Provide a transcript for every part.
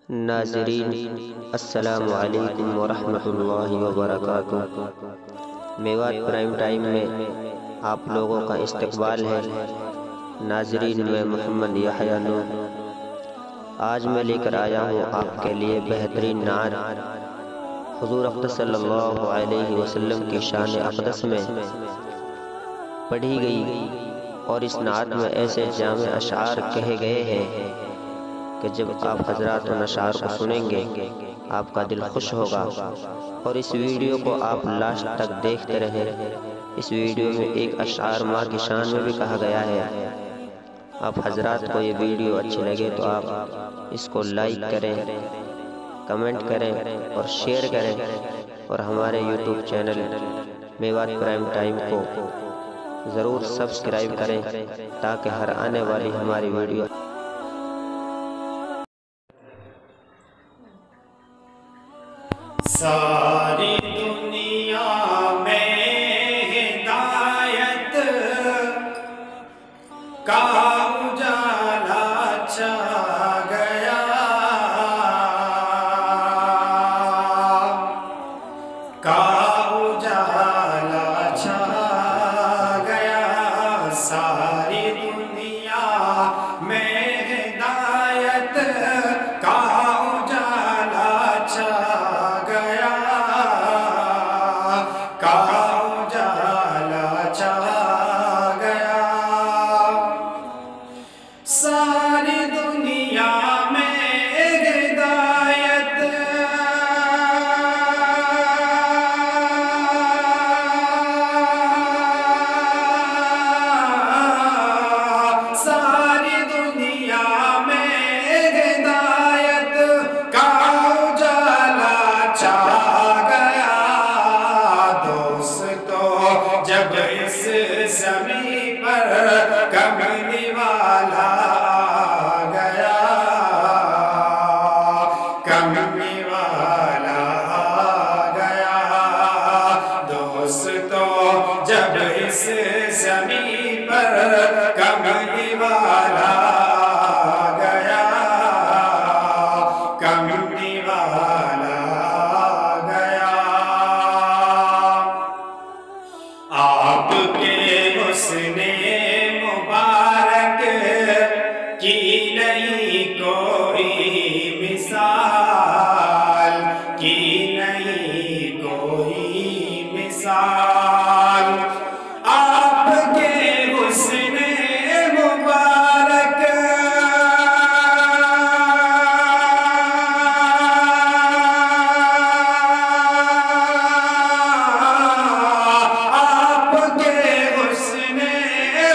ناظرین السلام علیکم ورحمۃ اللہ وبرکاتہ۔ میوات پرائم ٹائم میں آپ لوگوں کا استقبال ہے۔ ناظرین میں محمد یحییٰ نور آج میں لے کر آیا ہوں آپ کے لیے بہترین نعت حضور اقدس صلی اللہ علیہ وسلم کی شان اقدس میں پڑھی گئی، اور اس نعت میں ایسے جامع اشعار کہے گئے ہیں کہ جب آپ حضرات ان اشعار کو سنیں گے آپ کا دل خوش ہوگا، اور اس ویڈیو کو آپ لاسٹ تک دیکھتے رہیں۔ اس ویڈیو میں ایک اشعار ماں کی شان میں بھی کہا گیا ہے۔ آپ حضرات کو یہ ویڈیو اچھی لگے تو آپ اس کو لائک کریں، کمنٹ کریں اور شیئر کریں، اور ہمارے YouTube channel Mewat prime time کو ضرور سبسکرائب کریں تاکہ ہر آنے والی ہماری ویڈیو ساری دنیا میں ہدایت کا اجالا چھا گیا، کا اجالا چھا گیا۔ ساری دنیا میں ہدایت کا اجالا چھا گیا، کا اجالا چھا گیا۔ ساری دنیا میں ہدایت ساری دنیا میں ہدایت کا اجالا چھا گیا۔ دوستو جب اس زمین پر کملی والا آ گیا، کملی والا آ گیا۔ دوستو جب اس زمین پر کملی والا آ گیا، کملی والا آ گیا۔ آپ کے حسن مبارک کی نہیں کوئی مثال، کی نہیں کوئی مثال۔ آپ کے حسن مبارک آپ کے حسن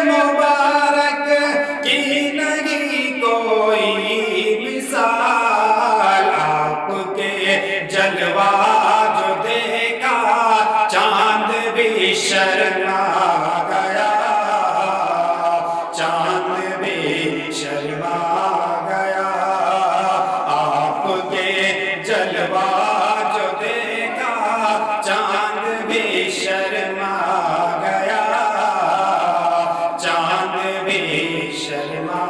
مبارک کی نہیں کوئی مثال۔ آپ کے جلوہ جو دیکھا چاند بھی شرما گیا، چاند بھی شرما گیا۔ آپ کے جلوہ جو دیکھا چاند بھی شرما گیا، چاند بھی شرما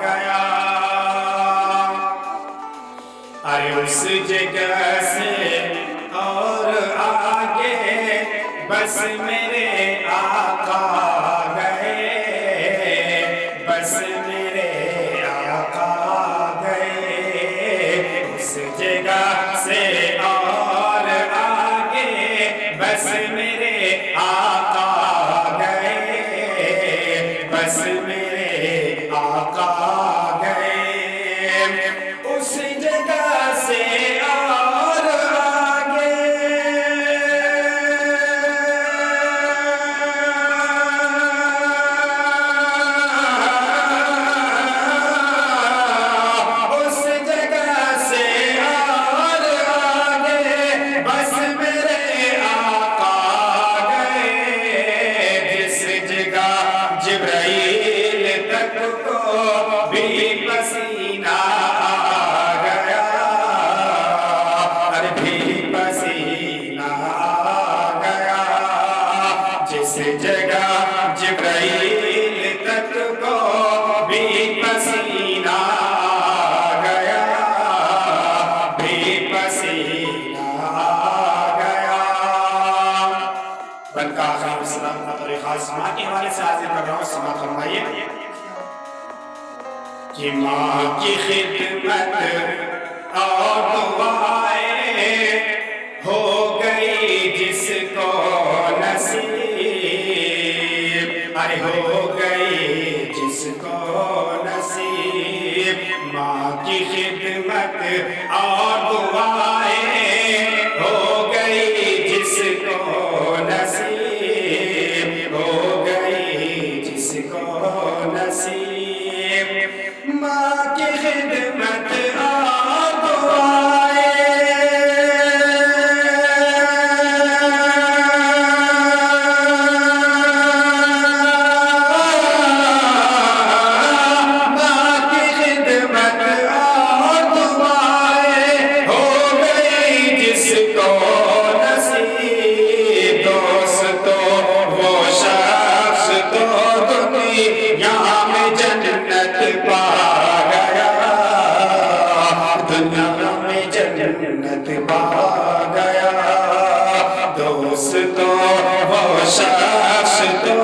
گیا۔ ارے اس جگہ سے اور آگے بس میرے آقا گئے، بس میرے آقا گئے۔ اس جگہ سے اور آگے بس میرے آقا گئے، بس میرے آقا گئے۔ اس جگہ سے اور آگے کا آخری سلام بطور خاص ماں کے حوالے سے حاضر کر رہا ہوں، سماعت فرمائیے کہ ماں کی خدمت اور دعائیں ہو گئی جس کو نصیب، ارے ہو گئی جس کو نصیب، ماں کی خدمت اور دعائیں ہو گئی جس کو نصیب، ہو گئی جس کو نصیب، ماں کی خدمت اور دعائیں، ماں کی خدمت اور دعائیں ہو گئی جس کو نصیب، دوستو وہ شخص تو دنیا میں جنت پا گیا، دنیا میں جنت پا گیا، دوستو وہ شخص تو